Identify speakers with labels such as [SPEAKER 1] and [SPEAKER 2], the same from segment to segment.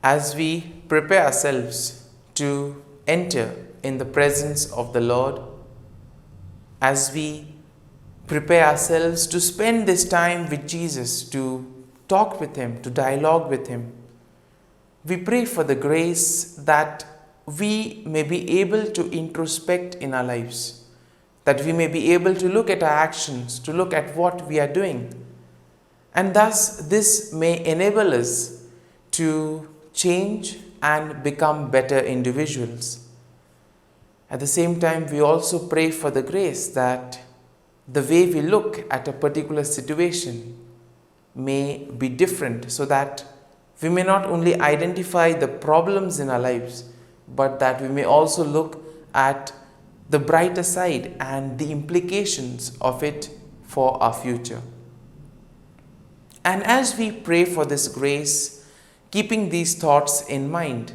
[SPEAKER 1] as we prepare ourselves to enter in the presence of the Lord, as we prepare ourselves to spend this time with Jesus, to talk with Him, to dialogue with Him, we pray for the grace that we may be able to introspect in our lives, that we may be able to look at our actions, to look at what we are doing, and thus this may enable us to change and become better individuals. At the same time, we also pray for the grace that the way we look at a particular situation may be different, so that we may not only identify the problems in our lives, but that we may also look at the brighter side and the implications of it for our future. And as we pray for this grace, keeping these thoughts in mind,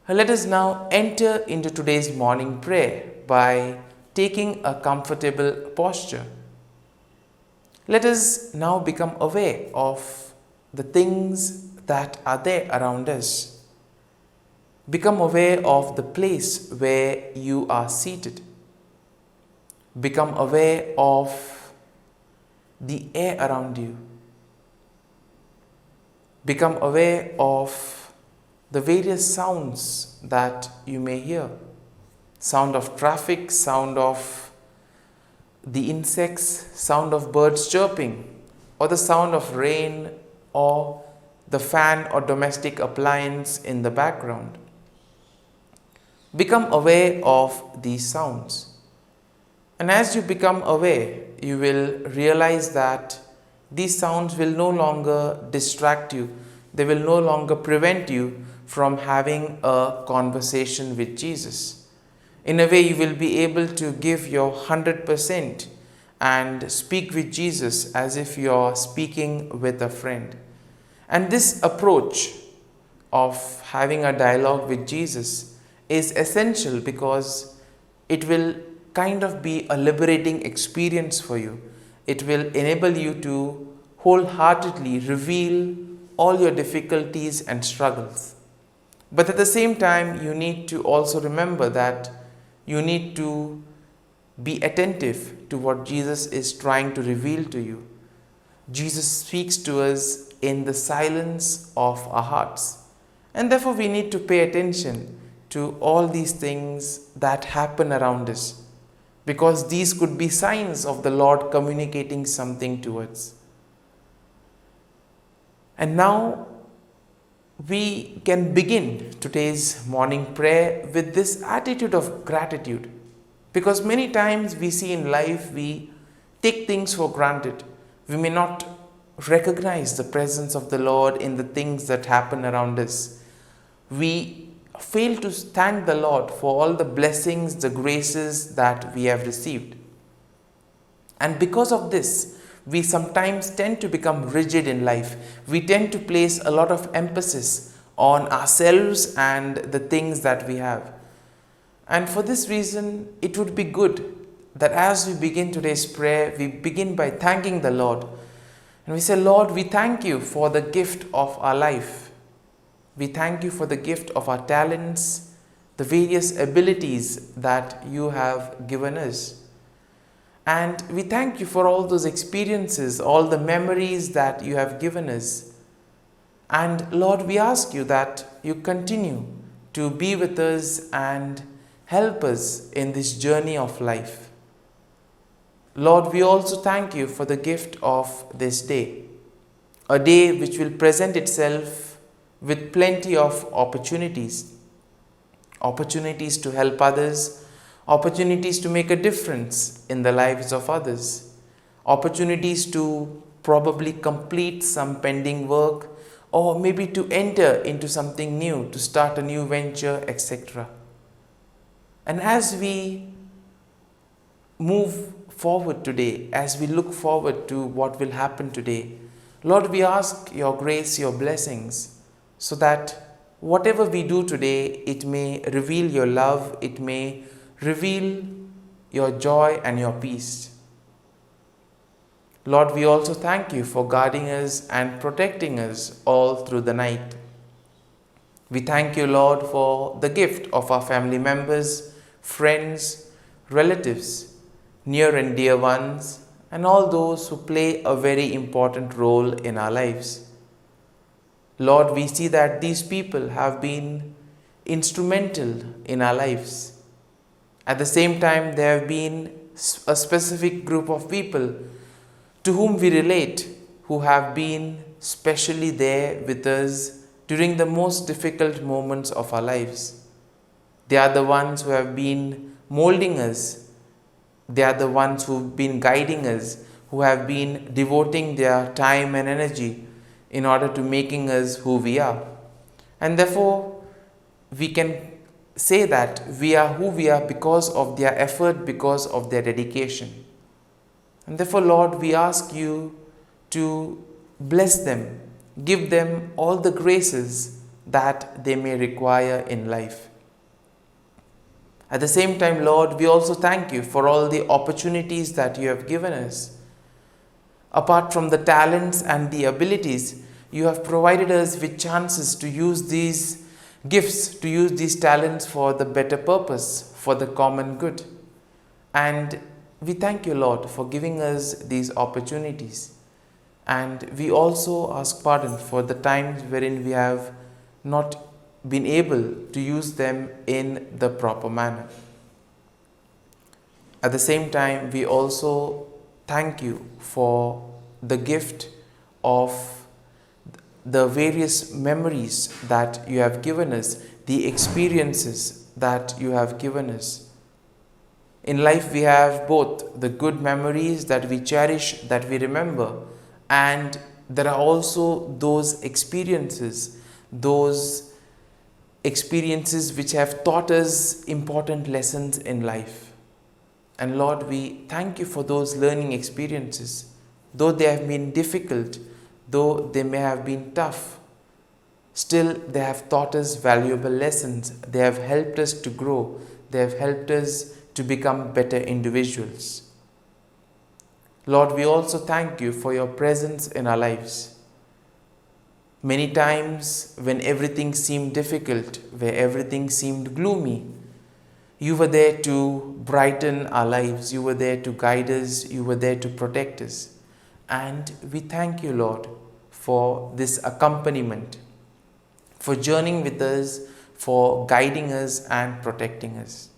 [SPEAKER 1] let us now enter into today's morning prayer by taking a comfortable posture. Let us now become aware of the things that are there around us. Become aware of the place where you are seated. Become aware of the air around you. Become aware of the various sounds that you may hear. Sound of traffic, sound of the insects, sound of birds chirping, or the sound of rain, or the fan or domestic appliance in the background. Become aware of these sounds. And as you become aware, you will realize that these sounds will no longer distract you. They will no longer prevent you from having a conversation with Jesus. In a way, you will be able to give your 100% and speak with Jesus as if you are speaking with a friend. And this approach of having a dialogue with Jesus is essential because it will kind of be a liberating experience for you. It will enable you to wholeheartedly reveal all your difficulties and struggles. But at the same time, you need to also remember that you need to be attentive to what Jesus is trying to reveal to you. Jesus speaks to us in the silence of our hearts. And therefore, we need to pay attention to all these things that happen around us, because these could be signs of the Lord communicating something to us. And now, we can begin today's morning prayer with this attitude of gratitude, because many times we see in life we take things for granted. We may not recognize the presence of the Lord in the things that happen around us. We fail to thank the Lord for all the blessings, the graces that we have received. And because of this, we sometimes tend to become rigid in life. We tend to place a lot of emphasis on ourselves and the things that we have. And for this reason, it would be good that as we begin today's prayer, we begin by thanking the Lord. And we say, Lord, we thank you for the gift of our life. We thank you for the gift of our talents, the various abilities that you have given us. And we thank you for all those experiences, all the memories that you have given us. And Lord, we ask you that you continue to be with us and help us in this journey of life. Lord, we also thank you for the gift of this day, a day which will present itself with plenty of opportunities to help others, opportunities to make a difference in the lives of others, opportunities to probably complete some pending work, or maybe to enter into something new, to start a new venture, etc. And as we move forward today, as we look forward to what will happen today, Lord, we ask your grace, your blessings, so that whatever we do today, it may reveal your love, it may reveal your joy and your peace. Lord, we also thank you for guarding us and protecting us all through the night. We thank you, Lord, for the gift of our family members, friends, relatives, near and dear ones, and all those who play a very important role in our lives. Lord, we see that these people have been instrumental in our lives. At the same time, there have been a specific group of people to whom we relate, who have been specially there with us during the most difficult moments of our lives. They are the ones who have been molding us. They are the ones who have been guiding us, who have been devoting their time and energy in order to making us who we are. And therefore, we can say that we are who we are because of their effort, because of their dedication. And therefore, Lord, we ask you to bless them, give them all the graces that they may require in life. At the same time, Lord, we also thank you for all the opportunities that you have given us. Apart from the talents and the abilities, you have provided us with chances to use these gifts, to use these talents for the better purpose, for the common good. And we thank you, Lord, for giving us these opportunities. And we also ask pardon for the times wherein we have not been able to use them in the proper manner. At the same time, we also thank you for the gift of the various memories that you have given us, the experiences that you have given us. In life, we have both the good memories that we cherish, that we remember, and there are also those experiences which have taught us important lessons in life. And Lord, we thank you for those learning experiences. Though they have been difficult, though they may have been tough, still they have taught us valuable lessons. They have helped us to grow. They have helped us to become better individuals. Lord, we also thank you for your presence in our lives. Many times when everything seemed difficult, where everything seemed gloomy, you were there to brighten our lives. You were there to guide us. You were there to protect us. And we thank you, Lord, for this accompaniment, for journeying with us, for guiding us and protecting us.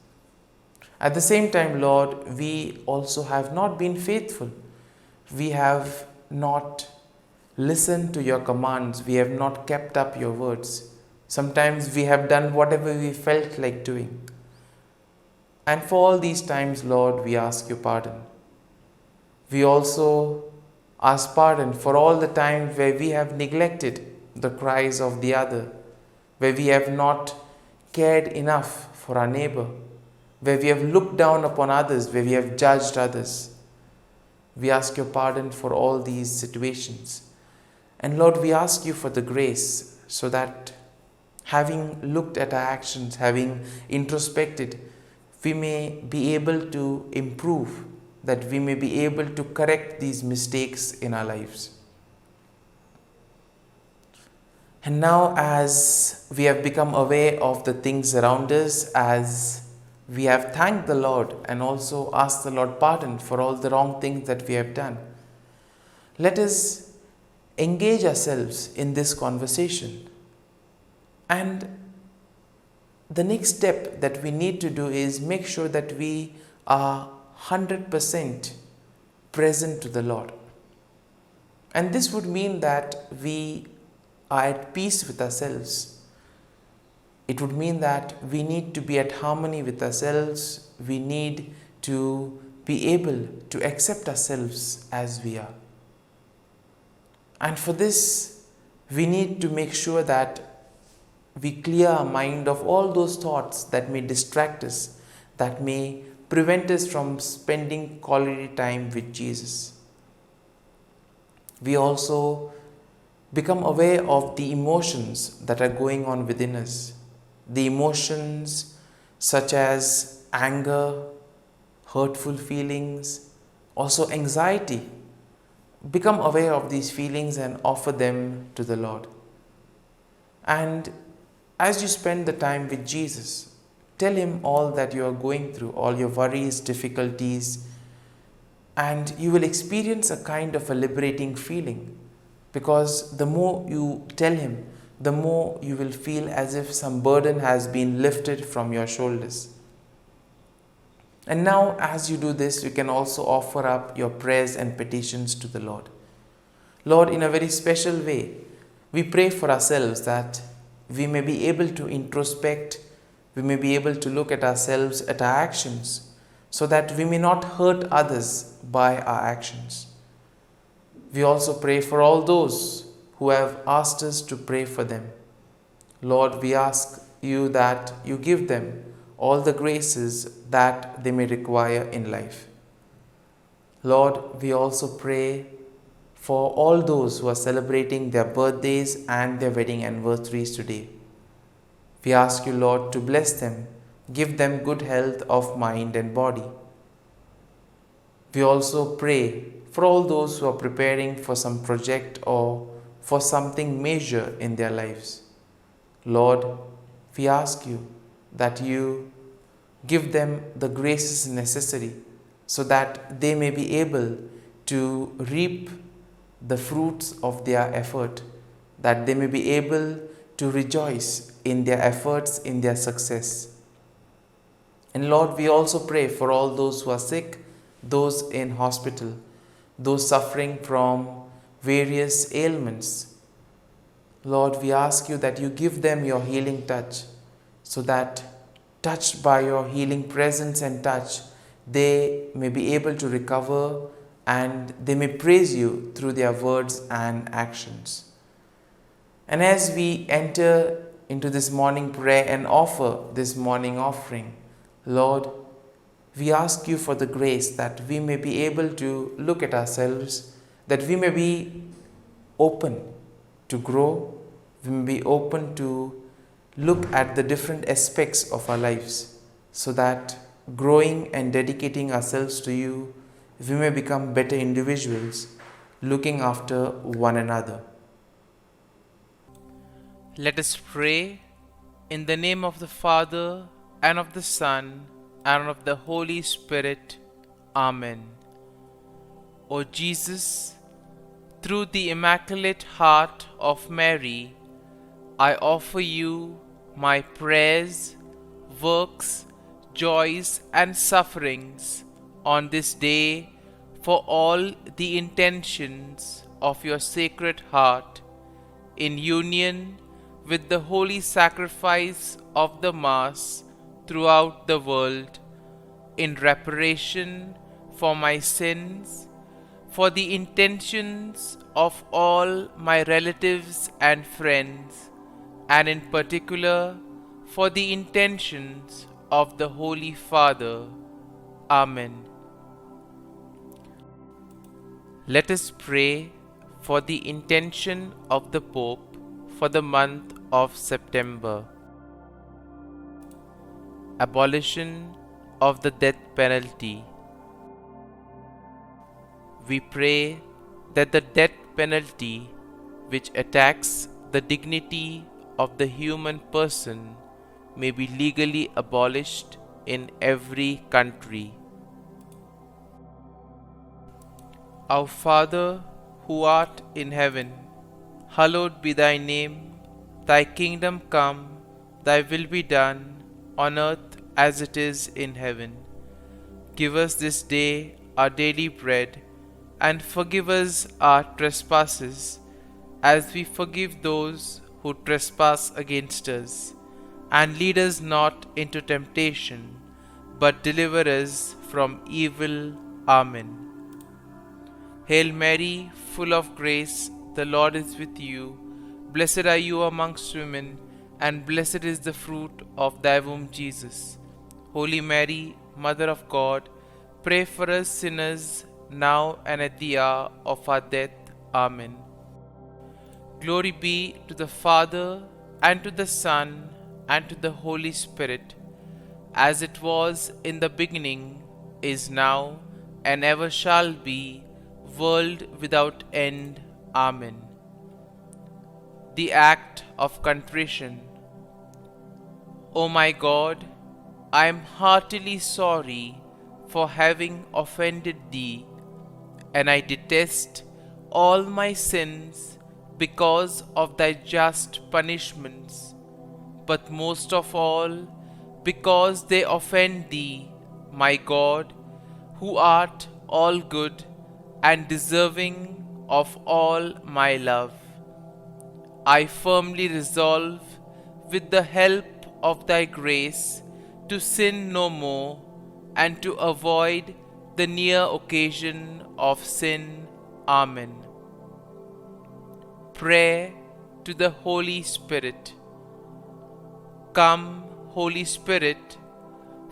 [SPEAKER 1] At the same time, Lord, we also have not been faithful. We have not listened to your commands. We have not kept up your words. Sometimes we have done whatever we felt like doing. And for all these times, Lord, we ask you pardon. We also ask pardon for all the times where we have neglected the cries of the other, where we have not cared enough for our neighbor, where we have looked down upon others, where we have judged others. We ask your pardon for all these situations. And Lord, we ask you for the grace so that having looked at our actions, having introspected, we may be able to improve, that we may be able to correct these mistakes in our lives. And now, as we have become aware of the things around us, as we have thanked the Lord and also asked the Lord pardon for all the wrong things that we have done, let us engage ourselves in this conversation. And the next step that we need to do is make sure that we are 100% present to the Lord. And this would mean that we are at peace with ourselves. It would mean that we need to be at harmony with ourselves. We need to be able to accept ourselves as we are. And for this, we need to make sure that we clear our mind of all those thoughts that may distract us, that may prevent us from spending quality time with Jesus. We also become aware of the emotions that are going on within us. The emotions such as anger, hurtful feelings, also anxiety. Become aware of these feelings and offer them to the Lord. And As you spend the time with Jesus, tell Him all that you are going through, all your worries, difficulties, and you will experience a kind of a liberating feeling, because the more you tell Him, the more you will feel as if some burden has been lifted from your shoulders. And now, as you do this, you can also offer up your prayers and petitions to the Lord. Lord, in a very special way, we pray for ourselves that we may be able to introspect, we may be able to look at ourselves, at our actions, so that we may not hurt others by our actions. We also pray for all those who have asked us to pray for them. Lord, we ask you that you give them all the graces that they may require in life. Lord, we also pray for all those who are celebrating their birthdays and their wedding anniversaries today. We ask you, Lord, to bless them, give them good health of mind and body. We also pray for all those who are preparing for some project or for something major in their lives. Lord, we ask you that you give them the graces necessary so that they may be able to reap the fruits of their effort, that they may be able to rejoice in their efforts, in their success. And Lord, we also pray for all those who are sick, those in hospital, those suffering from various ailments. Lord, we ask you that you give them your healing touch, so that touched by your healing presence and touch, they may be able to recover and they may praise you through their words and actions. And as we enter into this morning prayer and offer this morning offering, Lord, we ask you for the grace that we may be able to look at ourselves, that we may be open to grow, we may be open to look at the different aspects of our lives, so that growing and dedicating ourselves to you, we may become better individuals, looking after one another. Let us pray in the name of the Father, and of the Son, and of the Holy Spirit. Amen. O Jesus, through the Immaculate Heart of Mary, I offer you my prayers, works, joys, and sufferings on this day for all the intentions of your Sacred Heart, in union with the holy sacrifice of the Mass throughout the world, in reparation for my sins, for the intentions of all my relatives and friends, and in particular for the intentions of the Holy Father. Amen. Let us pray for the intention of the Pope for the month of September. Abolition of the death penalty. We pray that the death penalty, which attacks the dignity of the human person, may be legally abolished in every country. Our Father, who art in heaven, hallowed be thy name. Thy kingdom come, thy will be done, on earth as it is in heaven. Give us this day our daily bread, and forgive us our trespasses, as we forgive those who trespass against us. And lead us not into temptation, but deliver us from evil. Amen. Hail Mary, full of grace, the Lord is with you. Blessed are you amongst women, and blessed is the fruit of thy womb, Jesus. Holy Mary, Mother of God, pray for us sinners, now and at the hour of our death. Amen. Glory be to the Father, and to the Son, and to the Holy Spirit, as it was in the beginning, is now, and ever shall be, world without end. Amen. The act of contrition. O my God, I am heartily sorry for having offended thee, and I detest all my sins because of thy just punishments, but most of all because they offend thee, my God, who art all good and deserving of all my love. I firmly resolve, with the help of thy grace, to sin no more and to avoid the near occasion of sin. Amen. Prayer to the Holy Spirit. Come, Holy Spirit,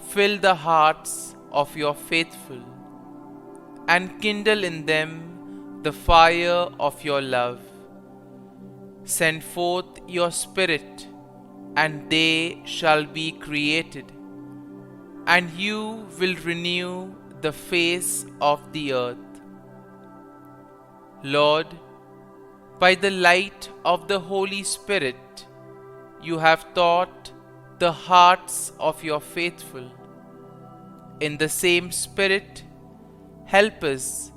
[SPEAKER 1] fill the hearts of your faithful, and kindle in them the fire of your love. Send forth your Spirit, and they shall be created, and you will renew the face of the earth. Lord, by the light of the Holy Spirit, you have taught the hearts of your faithful. In the same Spirit, help us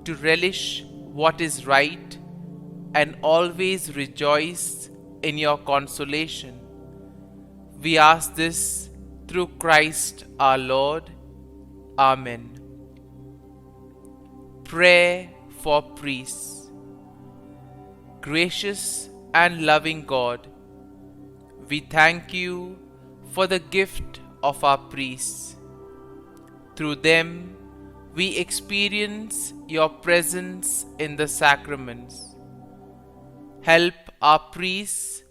[SPEAKER 1] to relish what is right and always rejoice in your consolation. We ask this through Christ our Lord. Amen. Prayer for priests. Gracious and loving God, we thank you for the gift of our priests. Through them, we experience your presence in the sacraments. Help our priests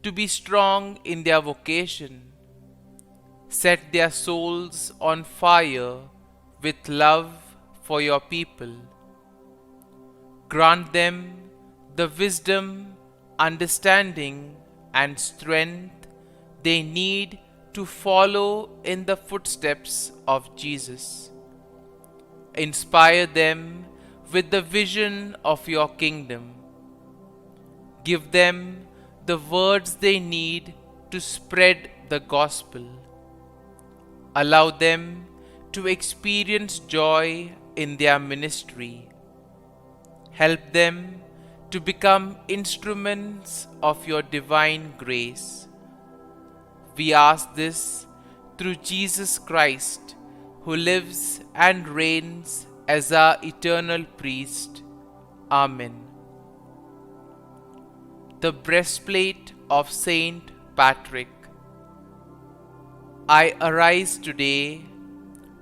[SPEAKER 1] to be strong in their vocation. Set their souls on fire with love for your people. Grant them the wisdom, understanding, and strength they need to follow in the footsteps of Jesus. Inspire them with the vision of your kingdom. Give them the words they need to spread the gospel. Allow them to experience joy in their ministry. Help them to become instruments of your divine grace. We ask this through Jesus Christ, who lives and reigns as our eternal priest. Amen. The breastplate of Saint Patrick. I arise today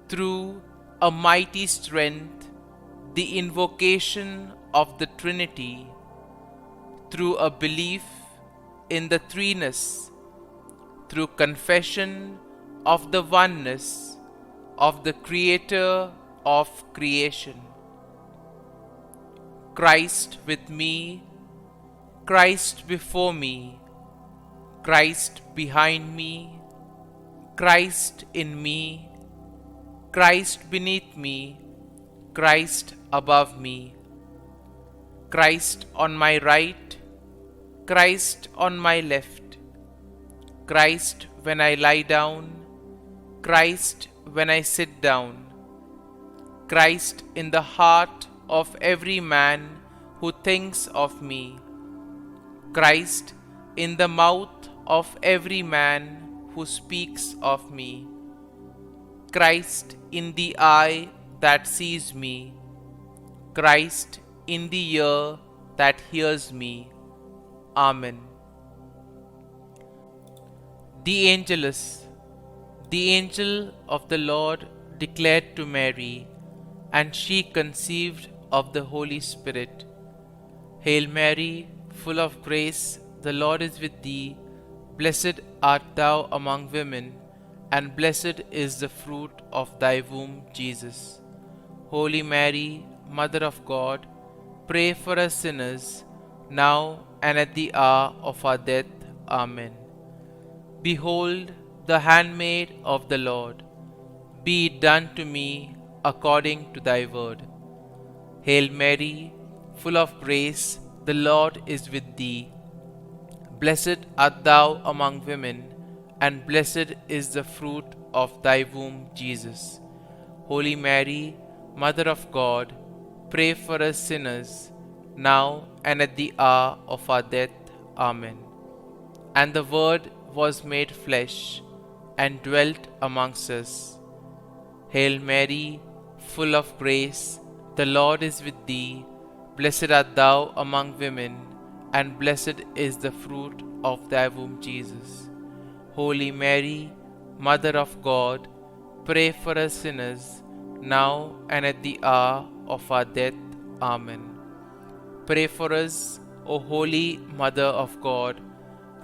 [SPEAKER 1] through a mighty strength, the invocation of the Trinity, through a belief in the threeness, through confession of the oneness of the Creator of creation. Christ with me, Christ before me, Christ behind me, Christ in me, Christ beneath me, Christ above me, Christ on my right, Christ on my left, Christ when I lie down, Christ when I sit down, Christ in the heart of every man who thinks of me, Christ in the mouth of every man who speaks of me, Christ in the eye that sees me, Christ in the ear that hears me. Amen. The Angelus. The angel of the Lord declared to Mary, and she conceived of the Holy Spirit. Hail Mary, full of grace, the Lord is with thee. Blessed art thou among women, and blessed is the fruit of thy womb, Jesus. Holy Mary, Mother of God, pray for us sinners, now and at the hour of our death. Amen. Behold, the handmaid of the Lord. Be it done to me according to thy word. Hail Mary, full of grace, the Lord is with thee. Blessed art thou among women, and blessed is the fruit of thy womb, Jesus. Holy Mary, Mother of God, pray for us sinners, now and at the hour of our death. Amen. And the Word was made flesh, and dwelt amongst us. Hail Mary, full of grace, the Lord is with thee. Blessed art thou among women, and blessed is the fruit of thy womb, Jesus. Holy Mary, Mother of God, pray for us sinners, now and at the hour of our death. Amen. Pray for us, O Holy Mother of God,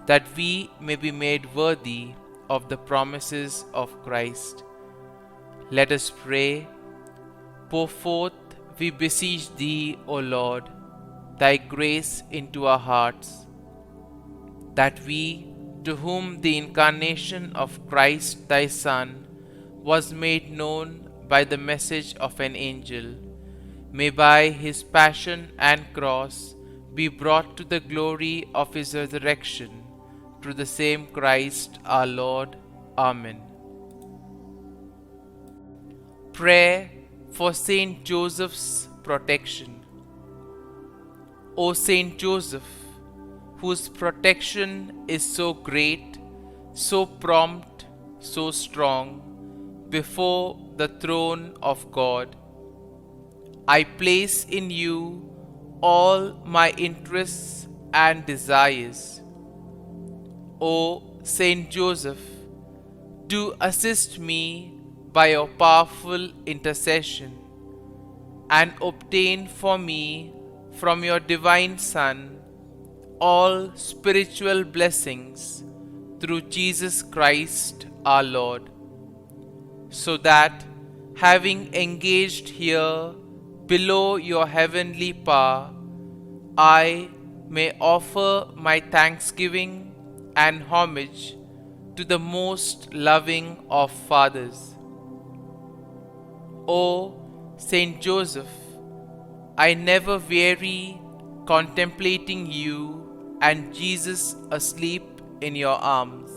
[SPEAKER 1] that we may be made worthy of the promises of Christ. Let us pray. Pour forth, we beseech thee, O Lord, thy grace into our hearts, that we, to whom the incarnation of Christ thy Son was made known by the message of an angel, may by his passion and cross be brought to the glory of his resurrection, through the same Christ our Lord. Amen. Prayer for Saint Joseph's protection. O Saint Joseph, whose protection is so great, so prompt, so strong, before the throne of God, I place in you all my interests and desires. O Saint Joseph, do assist me by your powerful intercession, and obtain for me from your divine Son all spiritual blessings through Jesus Christ our Lord, so that, having engaged here below your heavenly power, I may offer my thanksgiving and homage to the most loving of fathers. O Saint Joseph, I never weary contemplating you and Jesus asleep in your arms.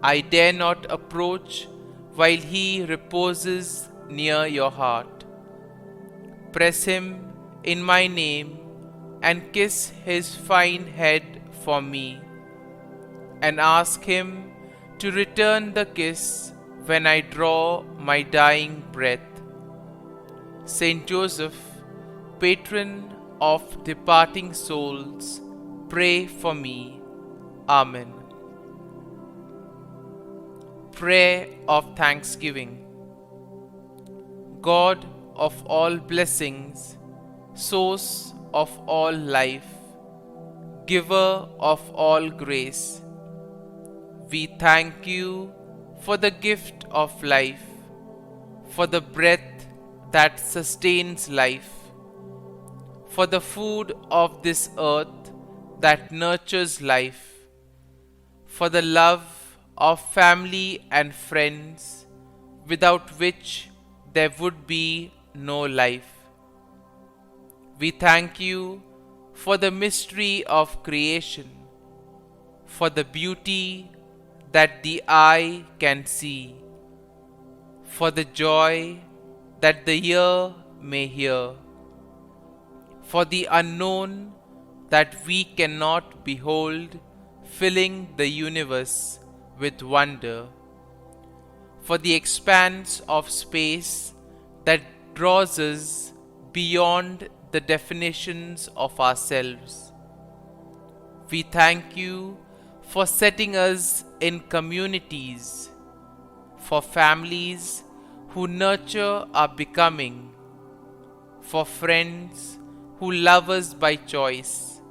[SPEAKER 1] I dare not approach while he reposes near your heart. Press him in my name and kiss his fine head for me, and ask him to return the kiss when I draw my dying breath. Saint Joseph, patron of departing souls, pray for me. Amen. Prayer of Thanksgiving. God of all blessings, source of all life, giver of all grace, we thank you for the gift of life, for the breath that sustains life, for the food of this earth that nurtures life, for the love of family and friends, without which there would be no life. We thank you for the mystery of creation, for the beauty that the eye can see, for the joy that the ear may hear, for the unknown that we cannot behold, filling the universe with wonder, for the expanse of space that draws us beyond the definitions of ourselves. We thank you for setting us in communities, for families who nurture our becoming, for friends who love us by choice,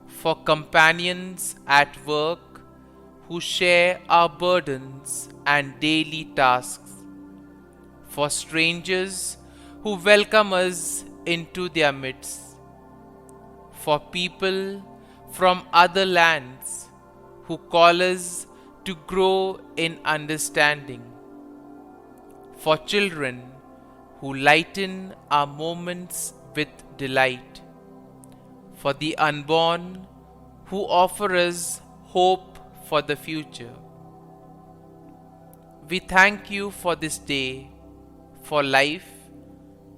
[SPEAKER 1] for companions at work who share our burdens and daily tasks, for strangers who welcome us into their midst, for people from other lands who call us to grow in understanding, for children who lighten our moments with delight, for the unborn who offer us hope for the future. We thank you for this day, for life,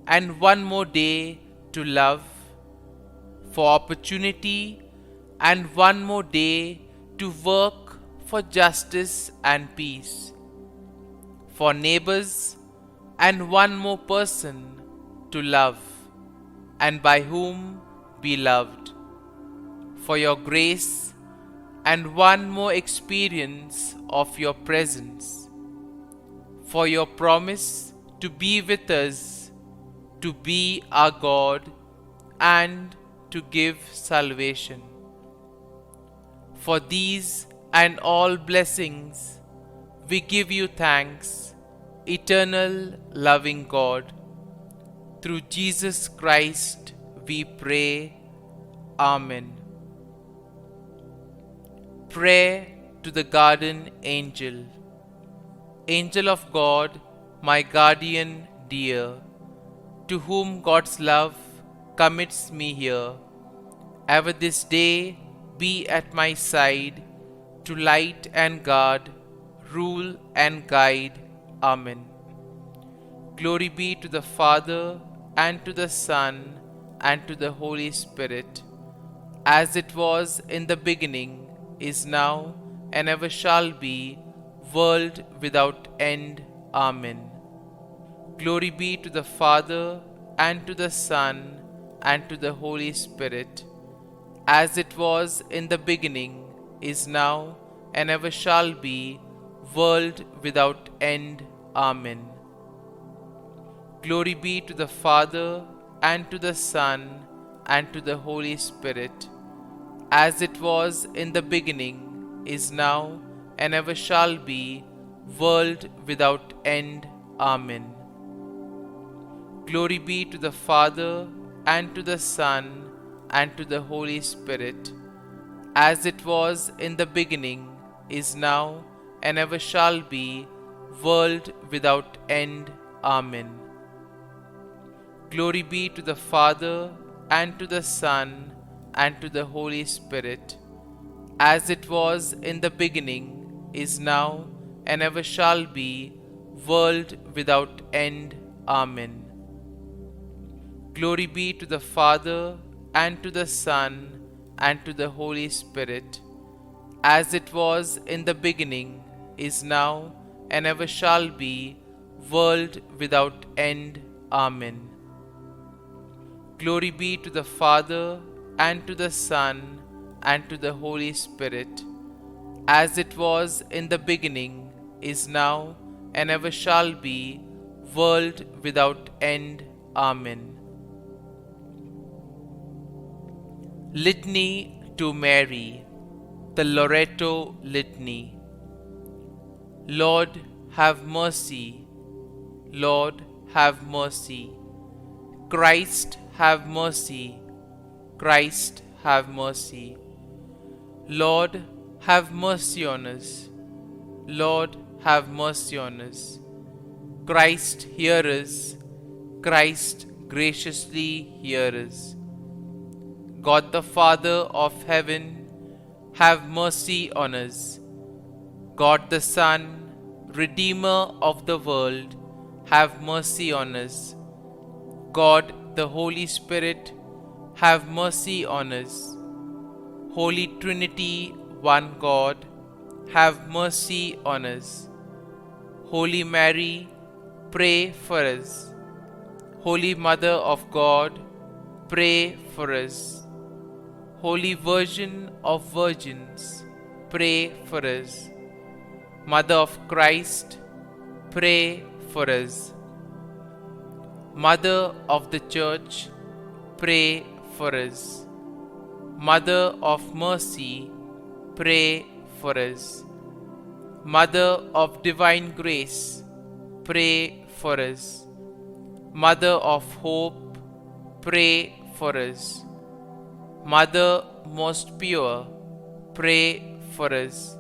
[SPEAKER 1] and one more day to love, for opportunity, and one more day to work for justice and peace, for neighbors, and one more person to love, and by whom be loved, for your grace, and one more experience of your presence, for your promise to be with us, to be our God, and to give salvation. For these and all blessings, we give you thanks, eternal loving God. Through Jesus Christ we pray. Amen. Prayer to the Guardian Angel. Angel of God, my guardian dear, to whom God's love commits me here, ever this day be at my side, to light and guard, rule and guide. Amen. Glory be to the Father, and to the Son, and to the Holy Spirit, as it was in the beginning, is now, and ever shall be, world without end. Amen. Glory be to the Father, and to the Son, and to the Holy Spirit, as it was in the beginning, is now, and ever shall be, world without end. Amen. Glory be to the Father, and to the Son, and to the Holy Spirit, as it was in the beginning, is now, and ever shall be, world without end. Amen. Glory be to the Father, and to the Son, and to the Holy Spirit, as it was in the beginning, is now, and ever shall be, world without end. Amen. Glory be to the Father, and to the Son, and to the Holy Spirit, as it was in the beginning, is now, and ever shall be, world without end. Amen. Glory be to the Father, and to the Son, and to the Holy Spirit, as it was in the beginning, is now, and ever shall be, world without end. Amen. Glory be to the Father, and to the Son, and to the Holy Spirit, as it was in the beginning, is now, and ever shall be, world without end. Amen. Litany to Mary, the Loreto Litany. Lord, have mercy. Lord, have mercy. Christ, have mercy. Christ, have mercy. Lord, have mercy on us. Lord, have mercy on us. Christ, hear us. Christ, graciously hear us. God the Father of heaven, have mercy on us. God the Son, Redeemer of the world, have mercy on us. God the Holy Spirit, have mercy on us. Holy Trinity, one God, have mercy on us. Holy Mary, pray for us. Holy Mother of God, pray for us. Holy Virgin of Virgins, pray for us. Mother of Christ, pray for us. Mother of the Church, pray for us. Mother of Mercy, pray for us. Mother of Divine Grace, pray for us. Mother of Hope, pray for us. Mother most pure, pray for us.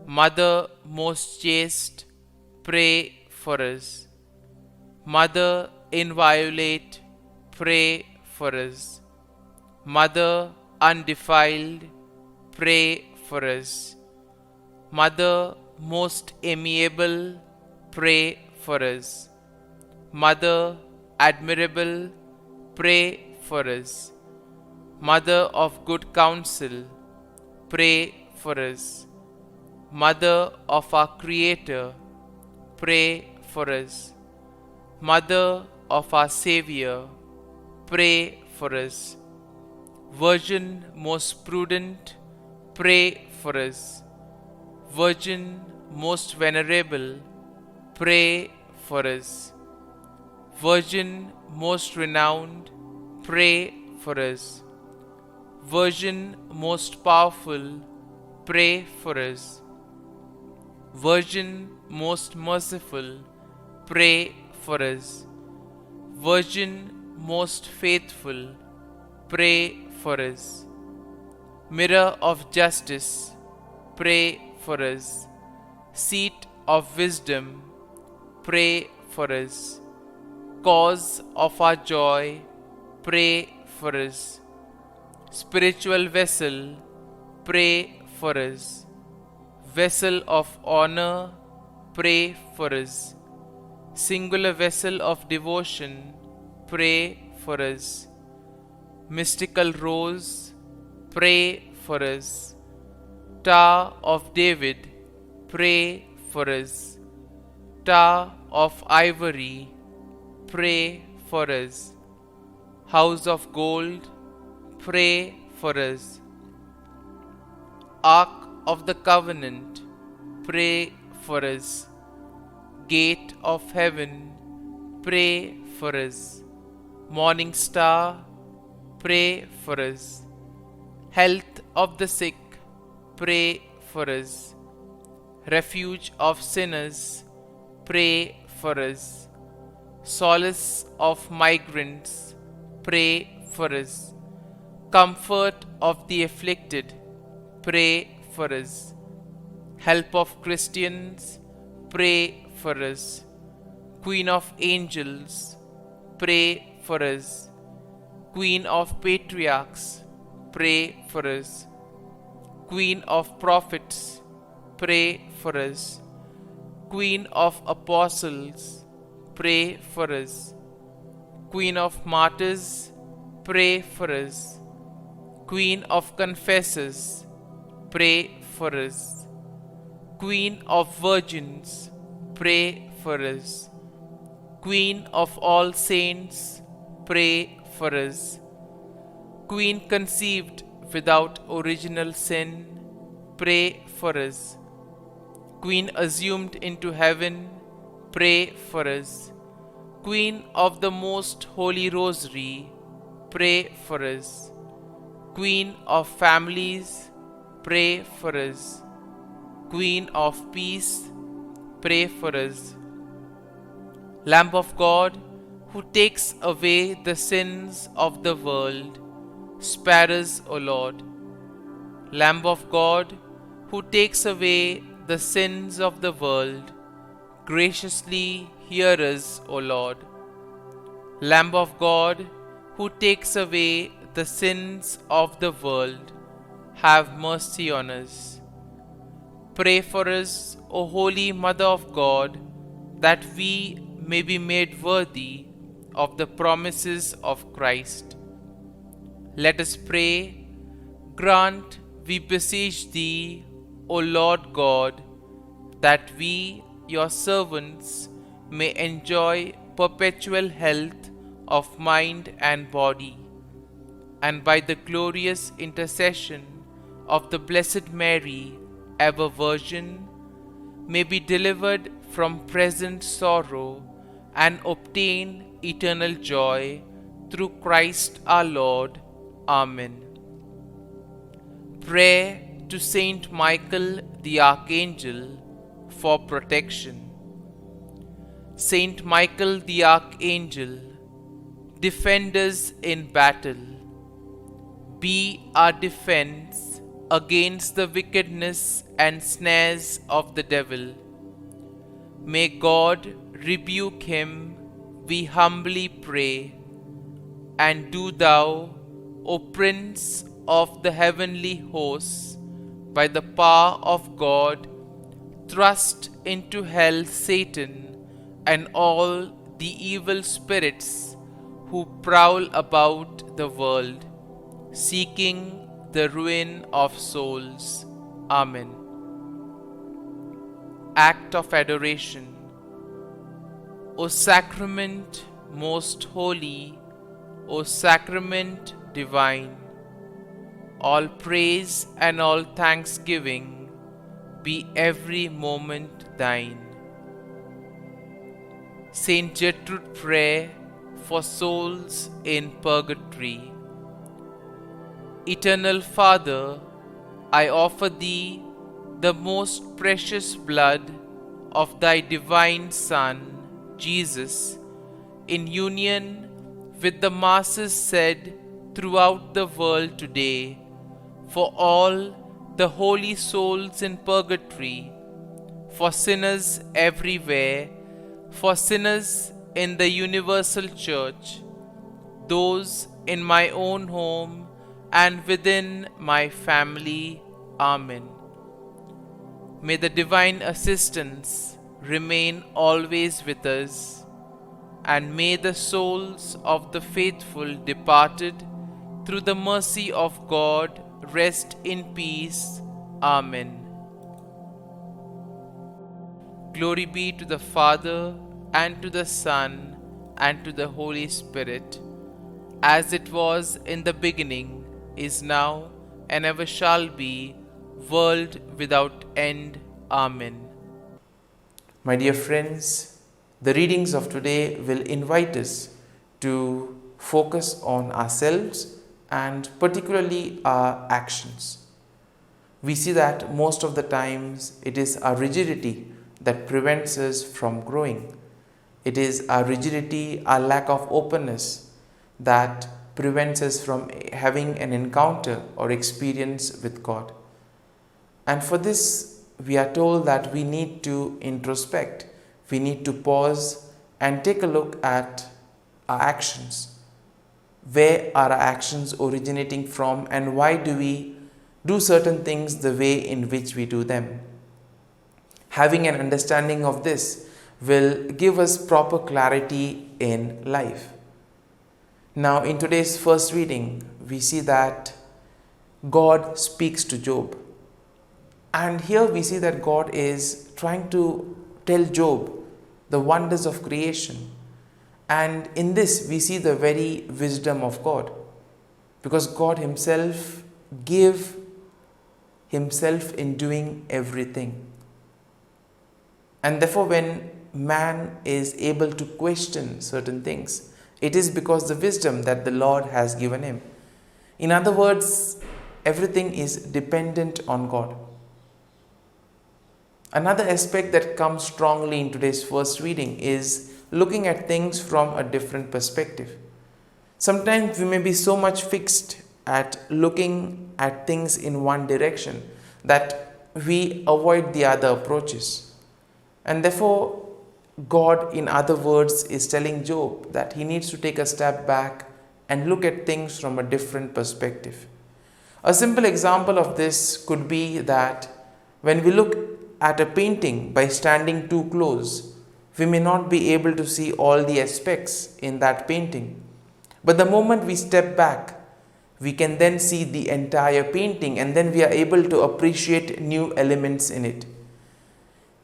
[SPEAKER 1] Mother most chaste, pray for us. Mother inviolate, pray for us. Mother undefiled, pray for us. Mother most amiable, pray for us. Mother admirable, pray for us. Mother of good counsel, pray for us. Mother of our Creator, pray for us. Mother of our Savior, pray for us. Virgin most prudent, pray for us. Virgin most venerable, pray for us. Virgin most renowned, pray for us. Virgin most powerful, pray for us. Virgin most merciful, pray for us. Virgin most faithful, pray for us. Mirror of justice, pray for us. Seat of wisdom, pray for us. Cause of our joy, pray for us. Spiritual vessel, pray for us. Vessel of honor, pray for us. Singular vessel of devotion, pray for us. Mystical rose, pray for us. Tower of David, pray for us. Tower of ivory, pray for us. House of gold, pray for us. Ark of the covenant, pray for us. Gate of heaven, pray for us. Morning star, pray for us. Health of the sick, pray for us. Refuge of sinners, pray for us. Solace of migrants, pray for us. Comfort of the afflicted, pray for us. Help of Christians, pray for us. Queen of angels, pray for us. Queen of patriarchs, pray for us. Queen of prophets, pray for us. Queen of apostles, pray for us. Queen of martyrs, pray for us. Queen of confessors, pray for us. Queen of virgins, pray for us. Queen of all saints, pray for us. Queen conceived without original sin, pray for us. Queen assumed into heaven, pray for us. Queen of the most holy rosary, pray for us. Queen of families, pray for us. Queen of peace, pray for us. Lamb of God, who takes away the sins of the world, spare us, O Lord. Lamb of God, who takes away the sins of the world, graciously hear us, O Lord. Lamb of God, who takes away the sins of the world, have mercy on us. Pray for us, O Holy Mother of God, that we may be made worthy of the promises of Christ. Let us pray. Grant, we beseech Thee, O Lord God, that we, Your servants, may enjoy perpetual health of mind and body, and by the glorious intercession of the Blessed Mary, ever Virgin, may be delivered from present sorrow and obtain eternal joy through Christ our Lord. Amen. Prayer to Saint Michael the Archangel for protection. Saint Michael the Archangel, defend us in battle. Be our defense against the wickedness and snares of the devil. May God rebuke him, we humbly pray. And do Thou, O Prince of the heavenly hosts, by the power of God, Thrust into hell Satan and all the evil spirits who prowl about the world, seeking the ruin of souls. Amen. Act of Adoration. O Sacrament most holy, O Sacrament divine, all praise and all thanksgiving be every moment thine. Saint Gertrude Prayer for souls in purgatory. Eternal Father, I offer Thee the most precious blood of Thy divine Son, Jesus, in union with the masses said throughout the world today, for all the holy souls in purgatory, for sinners everywhere, for sinners in the universal church, those in my own home and within my family. Amen. May the divine assistance remain always with us, and may the souls of the faithful departed through the mercy of God rest in peace. Amen. Glory be to the Father, and to the Son, and to the Holy Spirit, as it was in the beginning, is now, and ever shall be, world without end. Amen. My dear friends, the readings of today will invite us to focus on ourselves and particularly our actions. We see that most of the times it is our rigidity that prevents us from growing. It is our rigidity, our lack of openness that prevents us from having an encounter or experience with God. And for this, we are told that we need to introspect. We need to pause and take a look at our actions. Where are our actions originating from, and why do we do certain things the way in which we do them? Having an understanding of this will give us proper clarity in life. Now, in today's first reading, we see that God speaks to Job. And here we see that God is trying to tell Job the wonders of creation. And in this, we see the very wisdom of God, because God Himself gave Himself in doing everything. And therefore, when man is able to question certain things, it is because the wisdom that the Lord has given him. In other words, everything is dependent on God. Another aspect that comes strongly in today's first reading is looking at things from a different perspective. Sometimes we may be so much fixed at looking at things in one direction that we avoid the other approaches. And therefore, God, in other words, is telling Job that he needs to take a step back and look at things from a different perspective. A simple example of this could be that when we look at a painting by standing too close, we may not be able to see all the aspects in that painting. But the moment we step back, we can then see the entire painting, and then we are able to appreciate new elements in it.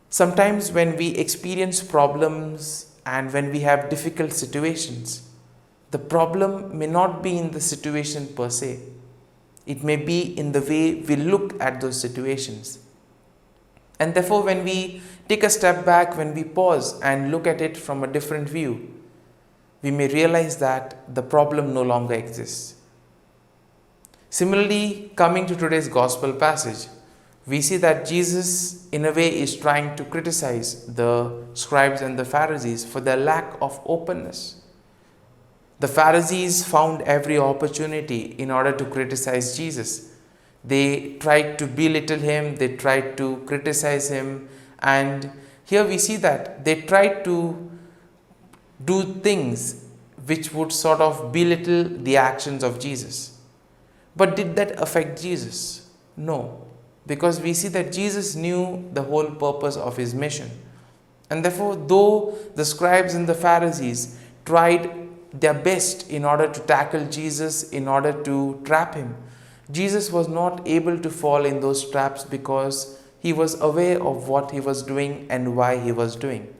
[SPEAKER 1] Sometimes when we experience problems and when we have difficult situations, the problem may not be in the situation per se. It may be in the way we look at those situations. And therefore, when we take a step back, when we pause and look at it from a different view, we may realize that the problem no longer exists. Similarly, coming to today's gospel passage, we see that Jesus, in a way, is trying to criticize the scribes and the Pharisees for their lack of openness. The Pharisees found every opportunity in order to criticize Jesus. They tried to belittle him, they tried to criticize him, and here we see that they tried to do things which would sort of belittle the actions of Jesus. But did that affect Jesus? No. because we see that Jesus knew the whole purpose of his mission. And therefore, though the scribes and the Pharisees tried their best in order to tackle Jesus, in order to trap him, Jesus was not able to fall in those traps because he was aware of what he was doing and why he was doing.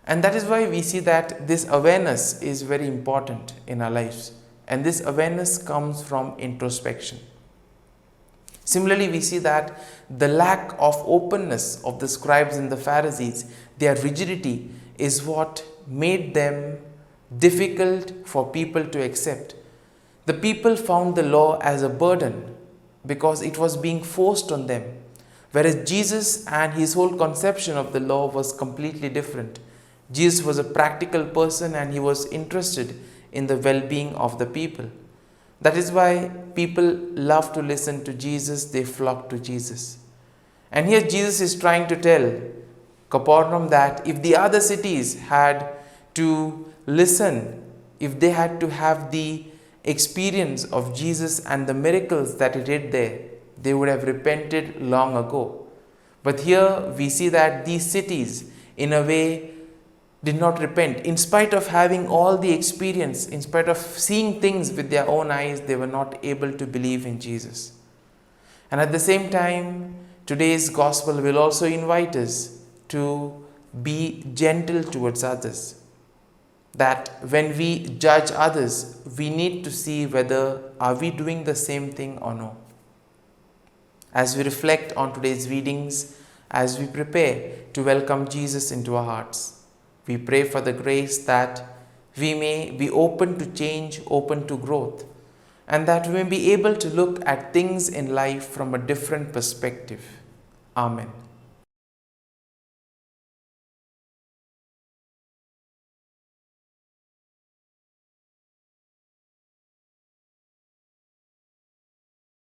[SPEAKER 1] And that is why we see that this awareness is very important in our lives. And this awareness comes from introspection. Similarly, we see that the lack of openness of the scribes and the Pharisees, their rigidity, is what made them difficult for people to accept. The people found the law as a burden because it was being forced on them, whereas Jesus and his whole conception of the law was completely different. Jesus was a practical person and he was interested in the well-being of the people. That is why people love to listen to Jesus, they flock to Jesus. And here Jesus is trying to tell Capernaum that if the other cities had to listen, if they had to have the experience of Jesus and the miracles that he did there, they would have repented long ago. But here we see that these cities in a way did not repent. In spite of having all the experience, in spite of seeing things with their own eyes, they were not able to believe in Jesus. And at the same time, today's gospel will also invite us to be gentle towards others. That when we judge others, we need to see whether are we doing the same thing or no. As we reflect on today's readings, as we prepare to welcome Jesus into our hearts, we pray for the grace that we may be open to change, open to growth, and that we may be able to look at things in life from a different perspective. Amen.